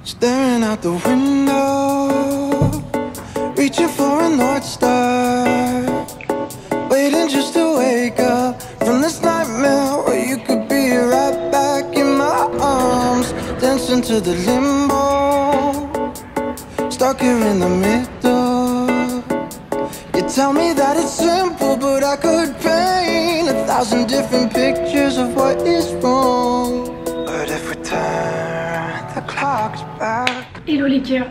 Staring out the window, reaching for a North Star, waiting just to wake up from this nightmare where you could be right back in my arms, dancing to the limbo, stuck here in the middle. You tell me that it's simple, but I could paint 1,000 different pictures of what is wrong. But if we turn the clocks back. Hello les cœurs.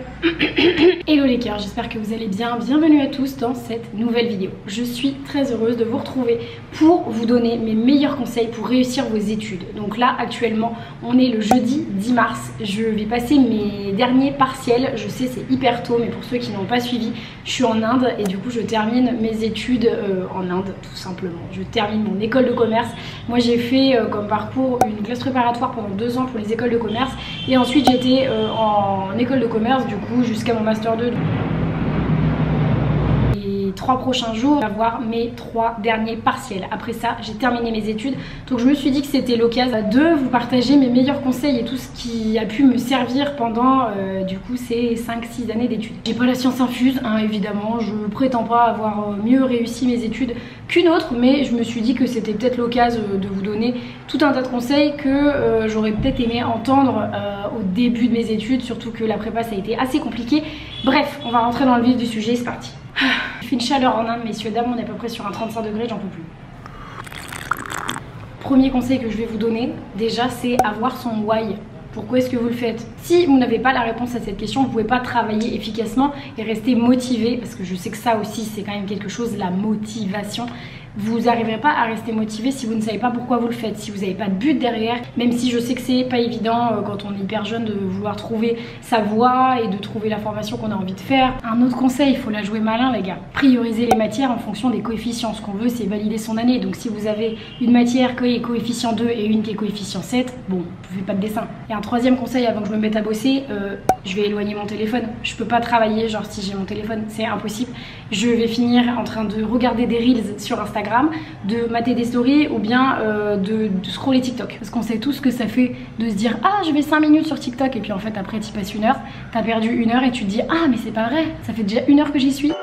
Hello les cœurs, j'espère que vous allez bien. Bienvenue à tous dans cette nouvelle vidéo. Je suis très heureuse de vous retrouver pour vous donner mes meilleurs conseils pour réussir vos études. Donc là actuellement on est le jeudi 10 mars. Je vais passer mes derniers partiels. Je sais c'est hyper tôt, mais pour ceux qui n'ont pas suivi, je suis en Inde et du coup je termine mes études en Inde tout simplement. Je termine mon école de commerce. Moi j'ai fait comme parcours une classe préparatoire pendant 2 ans pour les écoles de commerce et ensuite j'étais en école de commerce du coup jusqu'à mon master 2. Les 3 prochains jours, je vais avoir mes 3 derniers partiels. Après ça, j'ai terminé mes études. Donc je me suis dit que c'était l'occasion de vous partager mes meilleurs conseils et tout ce qui a pu me servir pendant du coup ces 5-6 années d'études. J'ai pas la science infuse, hein, évidemment. Je prétends pas avoir mieux réussi mes études qu'une autre, mais je me suis dit que c'était peut-être l'occasion de vous donner tout un tas de conseils que j'aurais peut-être aimé entendre au début de mes études, surtout que la prépa ça a été assez compliqué. Bref, on va rentrer dans le vif du sujet, c'est parti. Il fait une chaleur en Inde, messieurs dames, on est à peu près sur un 35 degrés, j'en peux plus. Premier conseil que je vais vous donner, déjà, c'est avoir son why. Pourquoi est-ce que vous le faites? Si vous n'avez pas la réponse à cette question, vous ne pouvez pas travailler efficacement et rester motivé, parce que je sais que ça aussi c'est quand même quelque chose, la motivation. Vous n'arriverez pas à rester motivé si vous ne savez pas pourquoi vous le faites, si vous n'avez pas de but derrière, même si je sais que c'est pas évident quand on est hyper jeune de vouloir trouver sa voie et de trouver la formation qu'on a envie de faire. Un autre conseil, il faut la jouer malin les gars. Prioriser les matières en fonction des coefficients. Ce qu'on veut c'est valider son année, donc si vous avez une matière qui est coefficient 2 et une qui est coefficient 7, bon, vous faites pas de dessin. Et un troisième conseil avant que je me mette à bosser, je vais éloigner mon téléphone. Je peux pas travailler genre si j'ai mon téléphone, c'est impossible. Je vais finir en train de regarder des reels sur Instagram, de mater des stories ou bien de scroller TikTok. Parce qu'on sait tous ce que ça fait de se dire ah je vais 5 minutes sur TikTok et puis en fait après tu passes 1 heure, t'as perdu 1 heure et tu te dis ah mais c'est pas vrai, ça fait déjà 1 heure que j'y suis.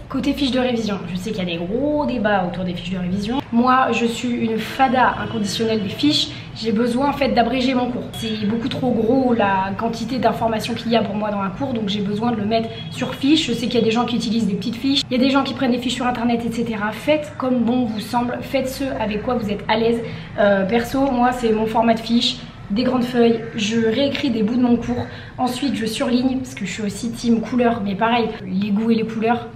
Côté fiches de révision, je sais qu'il y a des gros débats autour des fiches de révision. Moi, je suis une fada inconditionnelle des fiches. J'ai besoin en fait d'abréger mon cours. C'est beaucoup trop gros la quantité d'informations qu'il y a pour moi dans un cours, donc j'ai besoin de le mettre sur fiche. Je sais qu'il y a des gens qui utilisent des petites fiches, il y a des gens qui prennent des fiches sur internet, etc. Faites comme bon vous semble, faites ce avec quoi vous êtes à l'aise. Perso, moi c'est mon format de fiche. Des grandes feuilles, je réécris des bouts de mon cours. Ensuite, je surligne parce que je suis aussi team couleur, mais pareil, les goûts et les couleurs.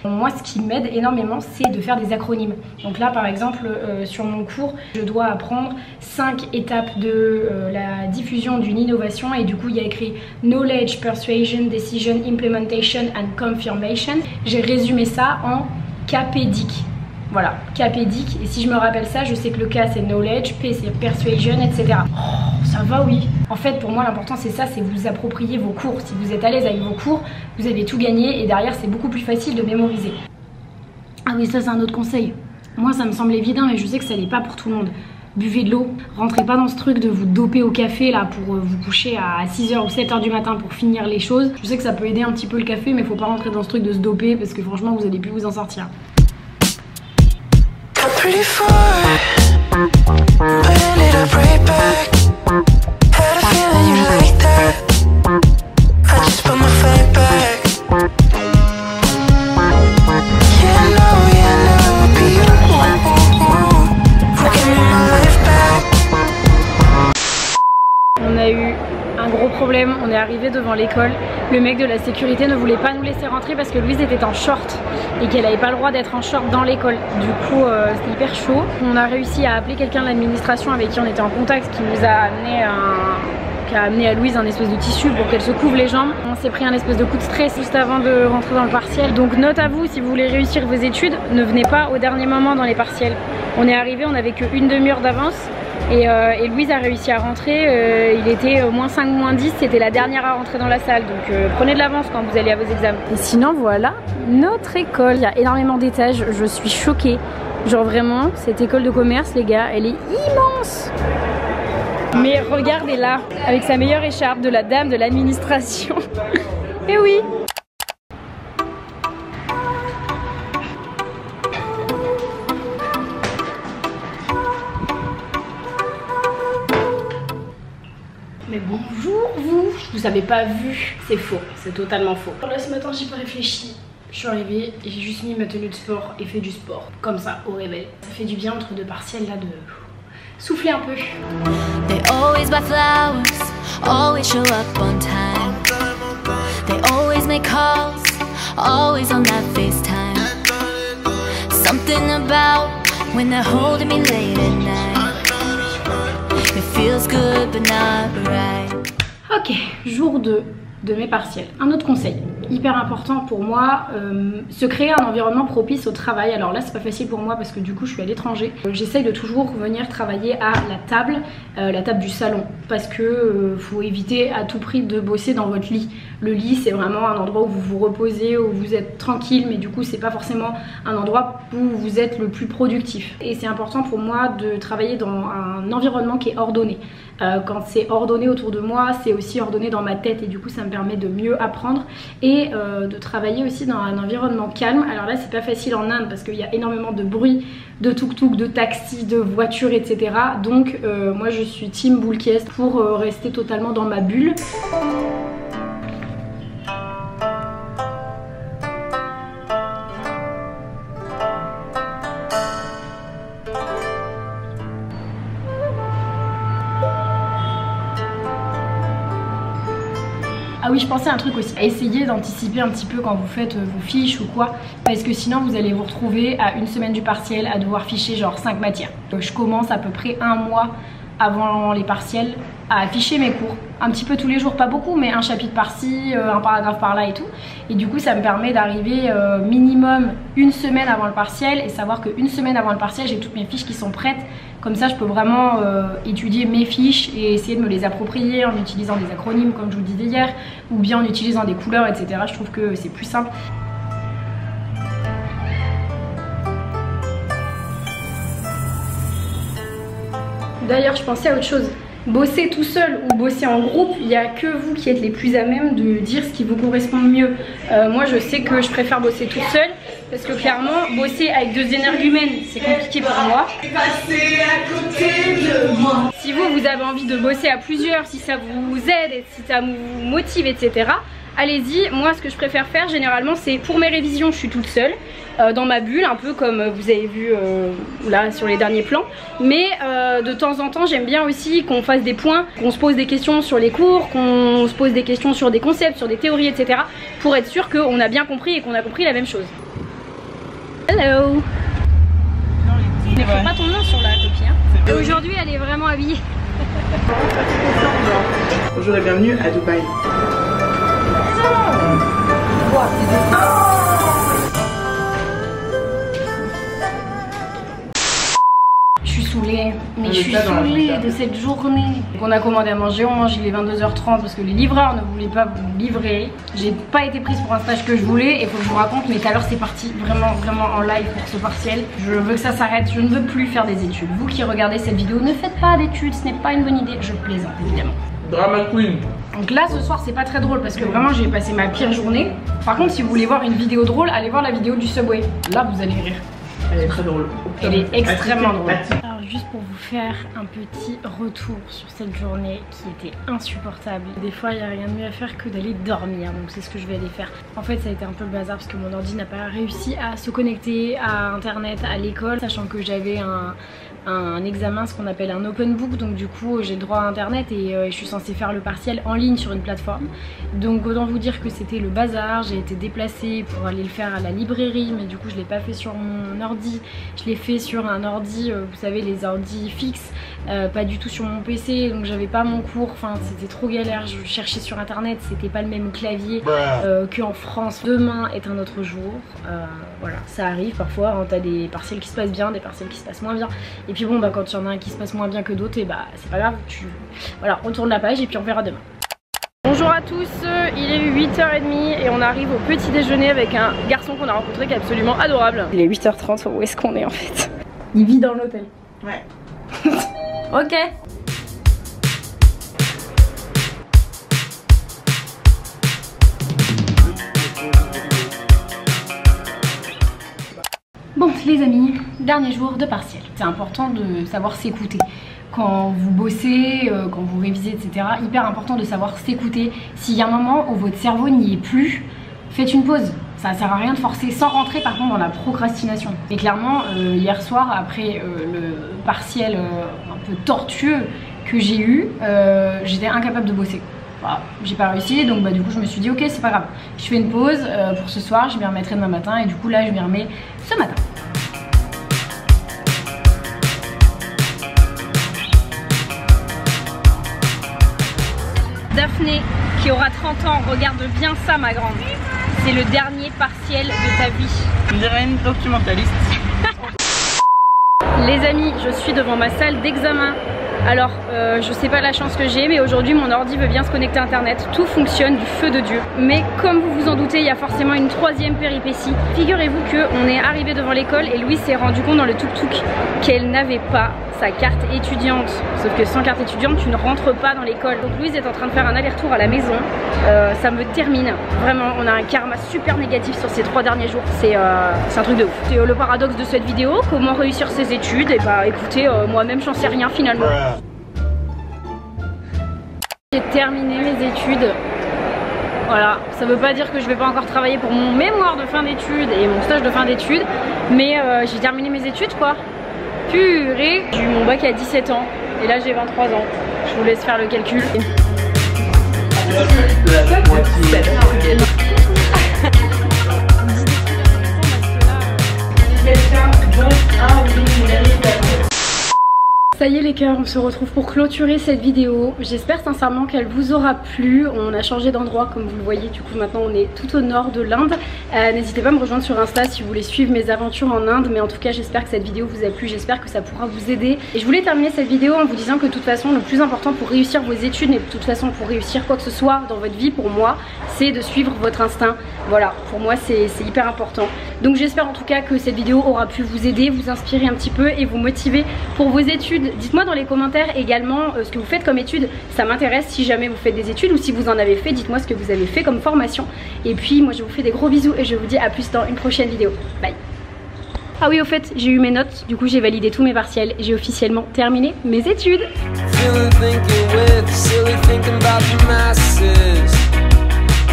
Moi ce qui m'aide énormément c'est de faire des acronymes. Donc là par exemple sur mon cours je dois apprendre 5 étapes de la diffusion d'une innovation et du coup il y a écrit Knowledge, Persuasion, Decision, Implementation and Confirmation. J'ai résumé ça en KPDIC. Voilà, KPDIC, et si je me rappelle ça, je sais que le K c'est Knowledge, P c'est Persuasion, etc. Oh, ça va oui. En fait pour moi l'important c'est ça, c'est vous approprier vos cours. Si vous êtes à l'aise avec vos cours, vous avez tout gagné et derrière c'est beaucoup plus facile de mémoriser. Ah oui, ça c'est un autre conseil. Moi ça me semble évident mais je sais que ça n'est pas pour tout le monde. Buvez de l'eau, rentrez pas dans ce truc de vous doper au café là pour vous coucher à 6h ou 7h du matin pour finir les choses. Je sais que ça peut aider un petit peu le café mais faut pas rentrer dans ce truc de se doper parce que franchement vous allez plus vous en sortir. Pretty far, but I need a break back. Had a feeling you like that. I just put my fight back. Yeah, no, be the one who give me my life back. On a eu un gros problème, on est arrivé devant l'école. Le mec de la sécurité ne voulait pas nous laisser rentrer parce que Louise était en short et qu'elle n'avait pas le droit d'être en short dans l'école. Du coup c'était hyper chaud. On a réussi à appeler quelqu'un de l'administration avec qui on était en contact, qui nous a amené à Louise un espèce de tissu pour qu'elle se couvre les jambes. On s'est pris un espèce de coup de stress juste avant de rentrer dans le partiel. Donc note à vous, si vous voulez réussir vos études, ne venez pas au dernier moment dans les partiels. On est arrivé, on n'avait qu'une demi-heure d'avance. Et Louise a réussi à rentrer, il était moins 5, moins 10, c'était la dernière à rentrer dans la salle. Donc prenez de l'avance quand vous allez à vos examens. Et sinon voilà notre école, il y a énormément d'étages, je suis choquée. Genre vraiment, cette école de commerce les gars, elle est immense. Mais regardez là, avec sa meilleure écharpe de la dame de l'administration. Et oui. Mais bonjour vous, je vous avais pas vu, c'est faux, c'est totalement faux. Là ce matin j'ai pas réfléchi, je suis arrivée, j'ai juste mis ma tenue de sport et fait du sport, comme ça au réveil. Ça fait du bien entre deux partiels là de souffler un peu. They always buy flowers, always show up on time. They always make calls, always on that FaceTime. Something about when they're holding me late at night. It feels good but not right. Ok, jour 2 de mes partiels. Un autre conseil, hyper important pour moi, se créer un environnement propice au travail. Alors là c'est pas facile pour moi parce que du coup je suis à l'étranger. J'essaye de toujours venir travailler à la table du salon, parce que faut éviter à tout prix de bosser dans votre lit. Le lit c'est vraiment un endroit où vous vous reposez, où vous êtes tranquille, mais du coup c'est pas forcément un endroit où vous êtes le plus productif. Et c'est important pour moi de travailler dans un environnement qui est ordonné. Quand c'est ordonné autour de moi, c'est aussi ordonné dans ma tête et du coup ça me permet de mieux apprendre et de travailler aussi dans un environnement calme. Alors là c'est pas facile en Inde parce qu'il y a énormément de bruit, de tuk-tuk, de taxis, de voitures, etc. Donc moi je suis team boule qui est pour rester totalement dans ma bulle. Ah oui, je pensais à un truc aussi, essayez d'anticiper un petit peu quand vous faites vos fiches ou quoi, parce que sinon vous allez vous retrouver à une semaine du partiel à devoir ficher genre 5 matières. Donc je commence à peu près un mois avant les partiels à afficher mes cours, un petit peu tous les jours, pas beaucoup, mais un chapitre par-ci, un paragraphe par-là et tout. Et du coup ça me permet d'arriver minimum une semaine avant le partiel et savoir qu'une semaine avant le partiel j'ai toutes mes fiches qui sont prêtes. Comme ça je peux vraiment étudier mes fiches et essayer de me les approprier en utilisant des acronymes comme je vous le disais hier, ou bien en utilisant des couleurs, etc. Je trouve que c'est plus simple. D'ailleurs je pensais à autre chose. Bosser tout seul ou bosser en groupe, il n'y a que vous qui êtes les plus à même de dire ce qui vous correspond le mieux. Moi je sais que je préfère bosser toute seule parce que clairement bosser avec 2 énergumènes c'est compliqué pour moi. Si vous avez envie de bosser à plusieurs, si ça vous aide et si ça vous motive, etc. allez-y. Moi ce que je préfère faire généralement c'est pour mes révisions je suis toute seule dans ma bulle, un peu comme vous avez vu là sur les derniers plans, mais de temps en temps j'aime bien aussi qu'on fasse des points, qu'on se pose des questions sur les cours, qu'on se pose des questions sur des concepts, sur des théories, etc. pour être sûr qu'on a bien compris et qu'on a compris la même chose. Hello. Ne fais pas ton nom sur la copie hein. Et aujourd'hui elle est vraiment habillée. Bonjour et bienvenue à Dubaï. Je suis saoulée, mais je suis saoulée de cette journée. Donc on a commandé à manger, on mange, il est 22h30 parce que les livreurs ne voulaient pas vous livrer. J'ai pas été prise pour un stage que je voulais et faut que je vous raconte, mais tout à l'heure c'est parti vraiment en live pour ce partiel. Je veux que ça s'arrête, je ne veux plus faire des études. Vous qui regardez cette vidéo, ne faites pas d'études, ce n'est pas une bonne idée. Je plaisante évidemment. Drama Queen. Donc là ce soir c'est pas très drôle parce que vraiment j'ai passé ma pire journée. Par contre si vous voulez voir une vidéo drôle, allez voir la vidéo du Subway. Là vous allez rire. Elle est très drôle. Elle est extrêmement drôle. Alors juste pour vous faire un petit retour sur cette journée qui était insupportable. Des fois il n'y a rien de mieux à faire que d'aller dormir, donc c'est ce que je vais aller faire. En fait ça a été un peu le bazar parce que mon ordi n'a pas réussi à se connecter à internet à l'école, sachant que j'avais un examen, ce qu'on appelle un open book, donc du coup j'ai le droit à internet et je suis censée faire le partiel en ligne sur une plateforme. Donc autant vous dire que c'était le bazar. J'ai été déplacée pour aller le faire à la librairie, mais du coup je l'ai pas fait sur mon ordi, je l'ai fait sur un ordi, vous savez les ordis fixes pas du tout sur mon PC, donc j'avais pas mon cours, enfin c'était trop galère, je cherchais sur internet, c'était pas le même clavier qu'en France. Demain est un autre jour, voilà, ça arrive parfois, hein, t'as des partiels qui se passent bien, des partiels qui se passent moins bien, et puis bon bah quand il y en a un qui se passe moins bien que d'autres, et bah c'est pas grave, voilà, on tourne la page et puis on verra demain. Bonjour à tous, il est 8h30 et on arrive au petit déjeuner avec un garçon qu'on a rencontré qui est absolument adorable. Il est 8h30, où est-ce qu'on est en fait? Il vit dans l'hôtel. Ouais. Ok. Bon les amis, dernier jour de partiel. C'est important de savoir s'écouter. Quand vous bossez, quand vous révisez, etc. Hyper important de savoir s'écouter. S'il y a un moment où votre cerveau n'y est plus, faites une pause. Ça sert à rien de forcer, sans rentrer par contre dans la procrastination. Et clairement, hier soir, après le partiel un peu tortueux que j'ai eu, j'étais incapable de bosser. Voilà, j'ai pas réussi, donc bah, du coup je me suis dit ok c'est pas grave. Je fais une pause pour ce soir, je m'y remettrai demain matin et du coup là je m'y remets ce matin. Daphné, qui aura 30 ans, regarde bien ça ma grande. C'est le dernier partiel de ta vie. On dirait une documentaliste. Les amis, je suis devant ma salle d'examen. Alors, je sais pas la chance que j'ai, mais aujourd'hui mon ordi veut bien se connecter à internet. Tout fonctionne du feu de Dieu. Mais comme vous vous en doutez, il y a forcément une troisième péripétie. Figurez-vous qu'on est arrivé devant l'école et Louise s'est rendu compte dans le tuk-tuk qu'elle n'avait pas sa carte étudiante. Sauf que sans carte étudiante, tu ne rentres pas dans l'école. Donc Louise est en train de faire un aller-retour à la maison. Ça me termine. Vraiment, on a un karma super négatif sur ces 3 derniers jours. C'est un truc de ouf. C'est le paradoxe de cette vidéo. Comment réussir ses études? Et bah écoutez, moi-même j'en sais rien finalement. J'ai terminé mes études. Voilà, ça veut pas dire que je vais pas encore travailler pour mon mémoire de fin d'études et mon stage de fin d'études, mais j'ai terminé mes études quoi. Purée, j'ai eu mon bac à 17 ans et là j'ai 23 ans. Je vous laisse faire le calcul. Ça y est les cœurs, on se retrouve pour clôturer cette vidéo. J'espère sincèrement qu'elle vous aura plu. On a changé d'endroit comme vous le voyez, du coup maintenant on est tout au nord de l'Inde. N'hésitez pas à me rejoindre sur Insta si vous voulez suivre mes aventures en Inde. Mais en tout cas j'espère que cette vidéo vous a plu, j'espère que ça pourra vous aider. Et je voulais terminer cette vidéo en vous disant que de toute façon le plus important pour réussir vos études, mais de toute façon pour réussir quoi que ce soit dans votre vie, pour moi, c'est de suivre votre instinct. Voilà, pour moi c'est hyper important. Donc j'espère en tout cas que cette vidéo aura pu vous aider, vous inspirer un petit peu et vous motiver pour vos études. Dites-moi dans les commentaires également ce que vous faites comme études, ça m'intéresse. Si jamais vous faites des études ou si vous en avez fait, dites-moi ce que vous avez fait comme formation. Et puis moi je vous fais des gros bisous et je vous dis à plus dans une prochaine vidéo. Bye. Ah oui, au fait, j'ai eu mes notes, du coup j'ai validé tous mes partiels et j'ai officiellement terminé mes études.